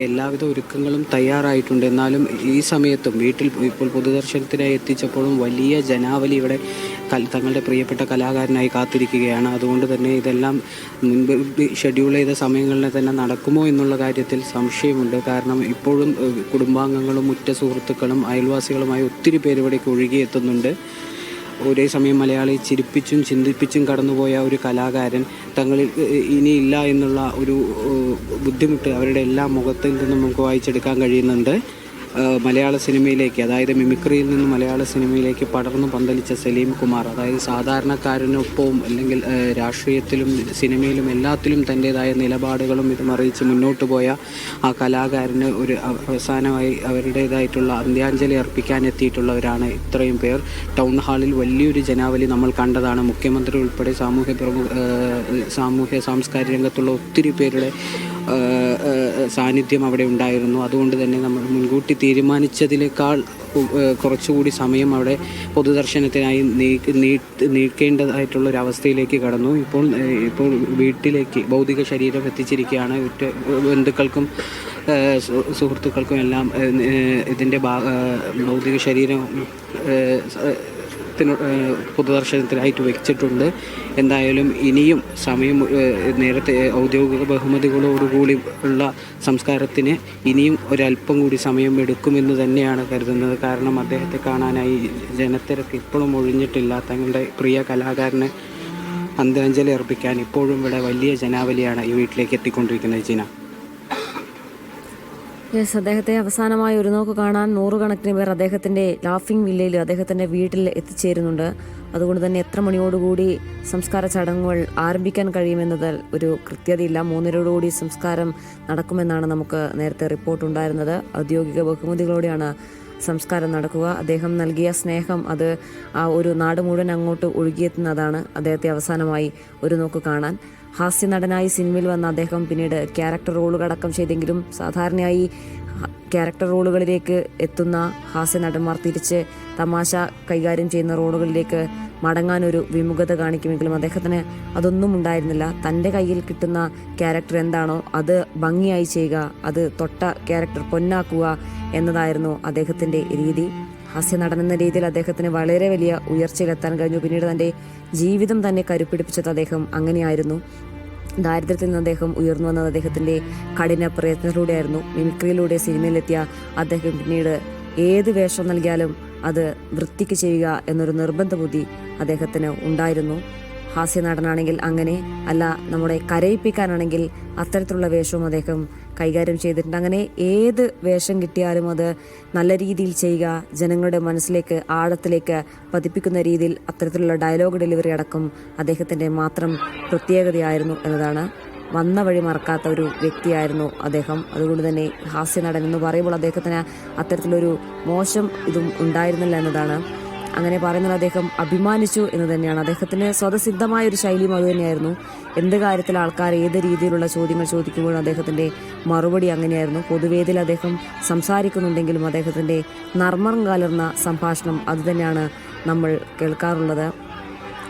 എല്ലാവിധ ഒരുക്കങ്ങളും തയ്യാറായിട്ടുണ്ട്. എന്നാലും ഈ സമയത്തും വീട്ടിൽ ഇപ്പോൾ പൊതുദർശനത്തിനായി എത്തിച്ചപ്പോഴും വലിയ ജനാവലി ഇവിടെ തങ്ങളുടെ പ്രിയപ്പെട്ട കലാകാരനായി കാത്തിരിക്കുകയാണ്. അതുകൊണ്ട് തന്നെ ഇതെല്ലാം മുൻപ് ഷെഡ്യൂൾ ചെയ്ത സമയങ്ങളിൽ തന്നെ നടക്കുമോ എന്നുള്ള കാര്യത്തിൽ സംശയമുണ്ട്. കാരണം ഇപ്പോഴും കുടുംബാംഗങ്ങളും ഉറ്റ സുഹൃത്തുക്കളും അയൽവാസികളുമായി ഒത്തിരി പേര് ഇവിടേക്ക് ഒഴുകിയെത്തുന്നുണ്ട്. ഒരേ സമയം മലയാളിയെ ചിരിപ്പിച്ചും ചിന്തിപ്പിച്ചും കടന്നുപോയ ഒരു കലാകാരൻ തങ്ങളിൽ ഇനിയില്ല എന്നുള്ള ഒരു ബുദ്ധിമുട്ട് അവരുടെ എല്ലാ മുഖത്തിൽ നിന്നും നമുക്ക് വായിച്ചെടുക്കാൻ കഴിയുന്നുണ്ട്. മലയാള സിനിമയിലേക്ക്, അതായത് മിമിക്രിയിൽ നിന്ന് മലയാള സിനിമയിലേക്ക് പടർന്നു പന്തലിച്ച സലീം കുമാർ, അതായത് സാധാരണക്കാരനൊപ്പവും അല്ലെങ്കിൽ രാഷ്ട്രീയത്തിലും സിനിമയിലും എല്ലാത്തിലും തൻ്റേതായ നിലപാടുകളും ഇതും അറിയിച്ച് മുന്നോട്ട് പോയ ആ കലാകാരന് ഒരു അവസാനമായി അവരുടേതായിട്ടുള്ള അന്ത്യാഞ്ജലി അർപ്പിക്കാൻ എത്തിയിട്ടുള്ളവരാണ് ഇത്രയും പേർ. ടൗൺ ഹാളിൽ വലിയൊരു ജനാവലി നമ്മൾ കണ്ടതാണ്. മുഖ്യമന്ത്രി ഉൾപ്പെടെ സാമൂഹ്യ സാംസ്കാരിക രംഗത്തുള്ള ഒത്തിരി പേരുടെ സാന്നിധ്യം അവിടെ ഉണ്ടായിരുന്നു. അതുകൊണ്ട് തന്നെ നമ്മൾ മുൻകൂട്ടി തീരുമാനിച്ചതിനേക്കാൾ കുറച്ചുകൂടി സമയം അവിടെ പൊതുദർശനത്തിനായി നീക്കേണ്ടതായിട്ടുള്ളൊരവസ്ഥയിലേക്ക് കടന്നു. ഇപ്പോൾ വീട്ടിലേക്ക് ഭൗതിക ശരീരം എത്തിച്ചിരിക്കുകയാണ്. ബന്ധുക്കൾക്കും സുഹൃത്തുക്കൾക്കും എല്ലാം ഇതിൻ്റെ ഭൗതിക ശരീരം പൊതുദർശനത്തിനായിട്ട് വെച്ചിട്ടുണ്ട്. എന്തായാലും ഇനിയും സമയം, നേരത്തെ ഔദ്യോഗിക ബഹുമതികളോടുകൂടി ഉള്ള സംസ്കാരത്തിന് ഇനിയും ഒരല്പം കൂടി സമയം എടുക്കുമെന്ന് തന്നെയാണ് കരുതുന്നത്. കാരണം അദ്ദേഹത്തെ കാണാനായി ജനത്തിരക്ക് ഇപ്പോഴും ഒഴിഞ്ഞിട്ടില്ല. തങ്ങളുടെ പ്രിയ കലാകാരന് അന്ത്യാഞ്ജലി അർപ്പിക്കാൻ ഇപ്പോഴും ഇവിടെ വലിയ ജനാവലിയാണ് ഈ വീട്ടിലേക്ക് എത്തിക്കൊണ്ടിരിക്കുന്നത്. ജീന, അദ്ദേഹത്തെ അവസാനമായി ഒരു നോക്ക് കാണാൻ നൂറുകണക്കിന് പേർ അദ്ദേഹത്തിൻ്റെ ലാഫിംഗ് വില്ലയിൽ അദ്ദേഹത്തിൻ്റെ വീട്ടിൽ എത്തിച്ചേരുന്നുണ്ട്. അതുകൊണ്ട് തന്നെ എത്ര മണിയോടുകൂടി സംസ്കാര ചടങ്ങുകൾ ആരംഭിക്കാൻ കഴിയുമെന്നതിൽ ഒരു കൃത്യതയില്ല. 3:30 സംസ്കാരം നടക്കുമെന്നാണ് നമുക്ക് നേരത്തെ റിപ്പോർട്ടുണ്ടായിരുന്നത്. ഔദ്യോഗിക ബഹുമതികളോടെയാണ് സംസ്കാരം നടക്കുക. അദ്ദേഹം നൽകിയ സ്നേഹം അത് ആ ഒരു നാട് മുഴുവൻ അങ്ങോട്ട് ഒഴുകിയെത്തുന്നതാണ് അദ്ദേഹത്തെ അവസാനമായി ഒരു നോക്ക് കാണാൻ. ഹാസ്യ നടനായി സിനിമയിൽ വന്ന അദ്ദേഹം പിന്നീട് ക്യാരക്ടർ റോളുകളടക്കം ചെയ്തെങ്കിലും സാധാരണയായി ക്യാരക്ടർ റോളുകളിലേക്ക് എത്തുന്ന ഹാസ്യ നടന്മാർ തിരിച്ച് തമാശ കൈകാര്യം ചെയ്യുന്ന റോളുകളിലേക്ക് മടങ്ങാനൊരു വിമുഖത കാണിക്കുമെങ്കിലും അദ്ദേഹത്തിന് അതൊന്നും ഉണ്ടായിരുന്നില്ല. തൻ്റെ കയ്യിൽ കിട്ടുന്ന ക്യാരക്ടർ എന്താണോ അത് ഭംഗിയായി ചെയ്യുക, അത് തൊട്ട ക്യാരക്ടർ പൊന്നാക്കുക എന്നതായിരുന്നു അദ്ദേഹത്തിൻ്റെ രീതി. ഹാസ്യ നടൻ എന്ന രീതിയിൽ അദ്ദേഹത്തിന് വളരെ വലിയ ഉയർച്ചയിലെത്താൻ കഴിഞ്ഞു. പിന്നീട് തൻ്റെ ജീവിതം തന്നെ കരുപ്പിടിപ്പിച്ചത് അദ്ദേഹം അങ്ങനെയായിരുന്നു. ദാരിദ്ര്യത്തിൽ നിന്ന് അദ്ദേഹം ഉയർന്നു വന്നത് അദ്ദേഹത്തിൻ്റെ കഠിന പ്രയത്നത്തിലൂടെയായിരുന്നു. മിമിക്രിയിലൂടെ സിനിമയിലെത്തിയ അദ്ദേഹം പിന്നീട് ഏത് വേഷം നൽകിയാലും അത് വൃത്തിക്ക് ചെയ്യുക എന്നൊരു നിർബന്ധ ബുദ്ധി അദ്ദേഹത്തിന് ഉണ്ടായിരുന്നു. ഹാസ്യ നടനാണെങ്കിൽ അങ്ങനെ, അല്ല നമ്മുടെ കരയിപ്പിക്കാനാണെങ്കിൽ അത്തരത്തിലുള്ള വേഷവും അദ്ദേഹം കൈകാര്യം ചെയ്തിട്ടുണ്ട്. അങ്ങനെ ഏത് വേഷം കിട്ടിയാലും അത് നല്ല രീതിയിൽ ചെയ്യുക, ജനങ്ങളുടെ മനസ്സിലേക്ക് ആഴത്തിലേക്ക് പതിപ്പിക്കുന്ന രീതിയിൽ അത്തരത്തിലുള്ള ഡയലോഗ് ഡെലിവറി അടക്കം അദ്ദേഹത്തിൻ്റെ മാത്രം പ്രത്യേകതയായിരുന്നു എന്നതാണ്. വന്ന വഴി മറക്കാത്ത ഒരു വ്യക്തിയായിരുന്നു അദ്ദേഹം. അതുകൊണ്ട് തന്നെ ഹാസ്യ നടൻ എന്ന് പറയുമ്പോൾ അദ്ദേഹത്തിന് അത്തരത്തിലൊരു മോശം ഇതും ഉണ്ടായിരുന്നില്ല എന്നതാണ്. അങ്ങനെ പറയുന്നത് അദ്ദേഹം അഭിമാനിച്ചു എന്ന് തന്നെയാണ്. അദ്ദേഹത്തിന് സ്വതസിദ്ധമായ ഒരു ശൈലിയും അതുതന്നെയായിരുന്നു. എന്ത് കാര്യത്തിൽ ആൾക്കാർ ഏത് രീതിയിലുള്ള ചോദ്യങ്ങൾ ചോദിക്കുമ്പോഴും അദ്ദേഹത്തിൻ്റെ മറുപടി അങ്ങനെയായിരുന്നു. പൊതുവേദിയിൽ അദ്ദേഹം സംസാരിക്കുന്നുണ്ടെങ്കിലും അദ്ദേഹത്തിൻ്റെ നർമ്മം കലർന്ന സംഭാഷണം അതുതന്നെയാണ് നമ്മൾ കേൾക്കാറുള്ളത്.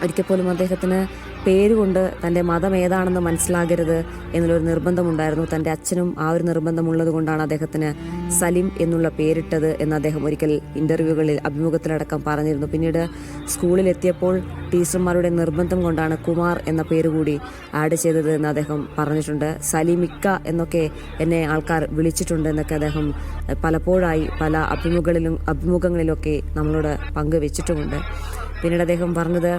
ഒരിക്കൽ പോലും അദ്ദേഹത്തിന് പേരുകൊണ്ട് തൻ്റെ മതം ഏതാണെന്ന് മനസ്സിലാകരുത് എന്നുള്ളൊരു നിർബന്ധമുണ്ടായിരുന്നു. തൻ്റെ അച്ഛനും ആ ഒരു നിർബന്ധമുള്ളത് കൊണ്ടാണ് അദ്ദേഹത്തിന് സലിം എന്നുള്ള പേരിട്ടത് എന്ന് അദ്ദേഹം ഒരിക്കൽ ഇൻ്റർവ്യൂകളിൽ അഭിമുഖത്തിലടക്കം പറഞ്ഞിരുന്നു. പിന്നീട് സ്കൂളിലെത്തിയപ്പോൾ ടീച്ചർമാരുടെ നിർബന്ധം കൊണ്ടാണ് കുമാർ എന്ന പേര് കൂടി ആഡ് ചെയ്തത് എന്ന് അദ്ദേഹം പറഞ്ഞിട്ടുണ്ട്. സലിമിക്ക എന്നൊക്കെ എന്നെ ആൾക്കാർ വിളിച്ചിട്ടുണ്ട് എന്നൊക്കെ അദ്ദേഹം പലപ്പോഴായി പല അഭിമുഖങ്ങളിലൊക്കെ നമ്മളോട് പങ്കുവെച്ചിട്ടുമുണ്ട്. പിന്നീട് അദ്ദേഹം പറഞ്ഞത്,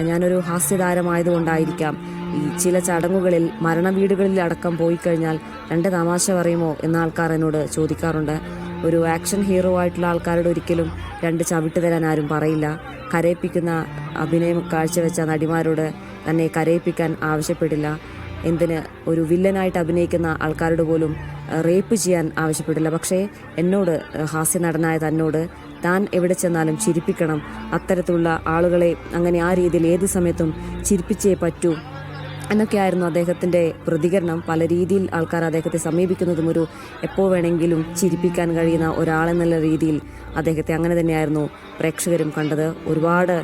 ഞാനൊരു ഹാസ്യതാരമായതുകൊണ്ടായിരിക്കാം ഈ ചില ചടങ്ങുകളിൽ മരണവീടുകളിൽ അടക്കം പോയി കഴിഞ്ഞാൽ 2 തമാശ പറയുമോ എന്ന ആൾക്കാർ എന്നോട് ചോദിക്കാറുണ്ട്. ഒരു ആക്ഷൻ ഹീറോ ആയിട്ടുള്ള ആൾക്കാരോട് ഒരിക്കലും 2 ചവിട്ട് തരാൻ ആരും പറയില്ല. കരയിപ്പിക്കുന്ന അഭിനയം കാഴ്ചവെച്ച നടിമാരോട് തന്നെ കരയിപ്പിക്കാൻ ആവശ്യപ്പെടില്ല. എന്തിന് ഒരു വില്ലനായിട്ട് അഭിനയിക്കുന്ന ആൾക്കാരോട് പോലും റേപ്പ് ചെയ്യാൻ ആവശ്യപ്പെടില്ല. പക്ഷേ എന്നോട്, ഹാസ്യ നടനായ തന്നോട് താൻ എവിടെ ചെന്നാലും ചിരിപ്പിക്കണം, അത്തരത്തിലുള്ള ആളുകളെ അങ്ങനെ ആ രീതിയിൽ ഏത് സമയത്തും ചിരിപ്പിച്ചേ പറ്റൂ എന്നൊക്കെയായിരുന്നു അദ്ദേഹത്തിൻ്റെ പ്രതികരണം. പല രീതിയിൽ ആൾക്കാർ അദ്ദേഹത്തെ സമീപിക്കുന്നതും എപ്പോൾ വേണമെങ്കിലും ചിരിപ്പിക്കാൻ കഴിയുന്ന ഒരാളെന്നുള്ള രീതിയിൽ അദ്ദേഹത്തെ അങ്ങനെ തന്നെയായിരുന്നു പ്രേക്ഷകരും കണ്ടത്. ഒരുപാട്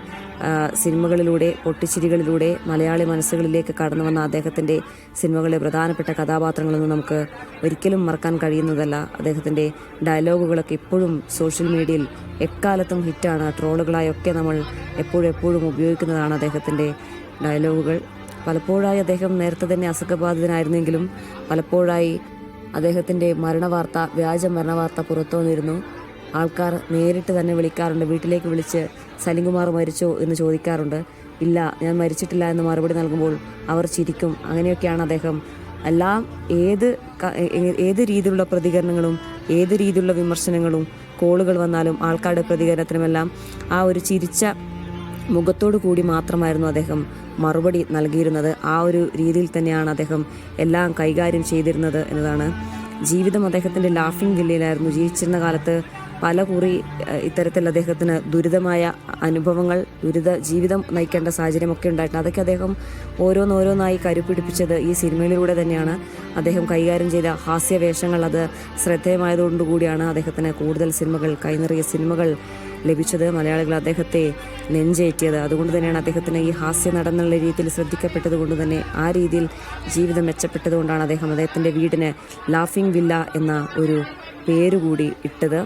സിനിമകളിലൂടെ, പൊട്ടിച്ചിരികളിലൂടെ മലയാളി മനസ്സുകളിലേക്ക് കടന്നു വന്ന അദ്ദേഹത്തിൻ്റെ സിനിമകളിലെ പ്രധാനപ്പെട്ട കഥാപാത്രങ്ങളൊന്നും നമുക്ക് ഒരിക്കലും മറക്കാൻ കഴിയുന്നതല്ല. അദ്ദേഹത്തിൻ്റെ ഡയലോഗുകളൊക്കെ ഇപ്പോഴും സോഷ്യൽ മീഡിയയിൽ എക്കാലത്തും ഹിറ്റാണ്. ട്രോളുകളായൊക്കെ നമ്മൾ എപ്പോഴും ഉപയോഗിക്കുന്നതാണ് അദ്ദേഹത്തിൻ്റെ ഡയലോഗുകൾ. പലപ്പോഴായി അദ്ദേഹം നേരത്തെ തന്നെ അസുഖബാധിതനായിരുന്നെങ്കിലും പലപ്പോഴായി അദ്ദേഹത്തിൻ്റെ വ്യാജ മരണവാർത്ത പുറത്തു വന്നിരുന്നു. ആൾക്കാർ നേരിട്ട് തന്നെ വിളിക്കാറുണ്ട്, വീട്ടിലേക്ക് വിളിച്ച് സലിംകുമാർ മരിച്ചോ എന്ന് ചോദിക്കാറുണ്ട്. ഇല്ല, ഞാൻ മരിച്ചിട്ടില്ല എന്ന് മറുപടി നൽകുമ്പോൾ അവർ ചിരിക്കും. അങ്ങനെയൊക്കെയാണ് അദ്ദേഹം എല്ലാം ഏത് രീതിയിലുള്ള പ്രതികരണങ്ങളും ഏത് രീതിയിലുള്ള വിമർശനങ്ങളും കോളുകൾ വന്നാലും ആൾക്കാരുടെ പ്രതികരണത്തിനുമെല്ലാം ആ ഒരു ചിരിച്ച മുഖത്തോടു കൂടി മാത്രമായിരുന്നു അദ്ദേഹം മറുപടി നൽകിയിരുന്നത്. ആ ഒരു രീതിയിൽ തന്നെയാണ് അദ്ദേഹം എല്ലാം കൈകാര്യം ചെയ്തിരുന്നത് എന്നതാണ്. ജീവിതം അദ്ദേഹത്തിൻ്റെ ലാഫിംഗ് വില്ലയിലായിരുന്നു. ജീവിച്ചിരുന്ന കാലത്ത് പല കുറി ഇത്തരത്തിൽ അദ്ദേഹത്തിന് ദുരിതമായ അനുഭവങ്ങൾ, ജീവിതം നയിക്കേണ്ട സാഹചര്യമൊക്കെ ഉണ്ടായിട്ടുണ്ട്. അതൊക്കെ അദ്ദേഹം ഓരോന്നായി കരുപിടിപ്പിച്ചത് ഈ സിനിമയിലൂടെ തന്നെയാണ്. അദ്ദേഹം കൈകാര്യം ചെയ്ത ഹാസ്യവേഷങ്ങൾ അത് ശ്രദ്ധേയമായതുകൊണ്ടുകൂടിയാണ് അദ്ദേഹത്തിന് കൂടുതൽ സിനിമകൾ, കൈനിറിയ സിനിമകൾ ലഭിച്ചത്. മലയാളികൾ അദ്ദേഹത്തെ നെഞ്ചേറ്റിയത്. അതുകൊണ്ട് തന്നെയാണ് അദ്ദേഹത്തിന് ഈ ഹാസ്യ നടന്നുള്ള രീതിയിൽ ശ്രദ്ധിക്കപ്പെട്ടത് കൊണ്ട് തന്നെ ആ രീതിയിൽ ജീവിതം മെച്ചപ്പെട്ടതുകൊണ്ടാണ് അദ്ദേഹത്തിൻ്റെ വീടിന് ലാഫിംഗ് വില്ല എന്ന ഒരു പേരുകൂടി ഇട്ടത്.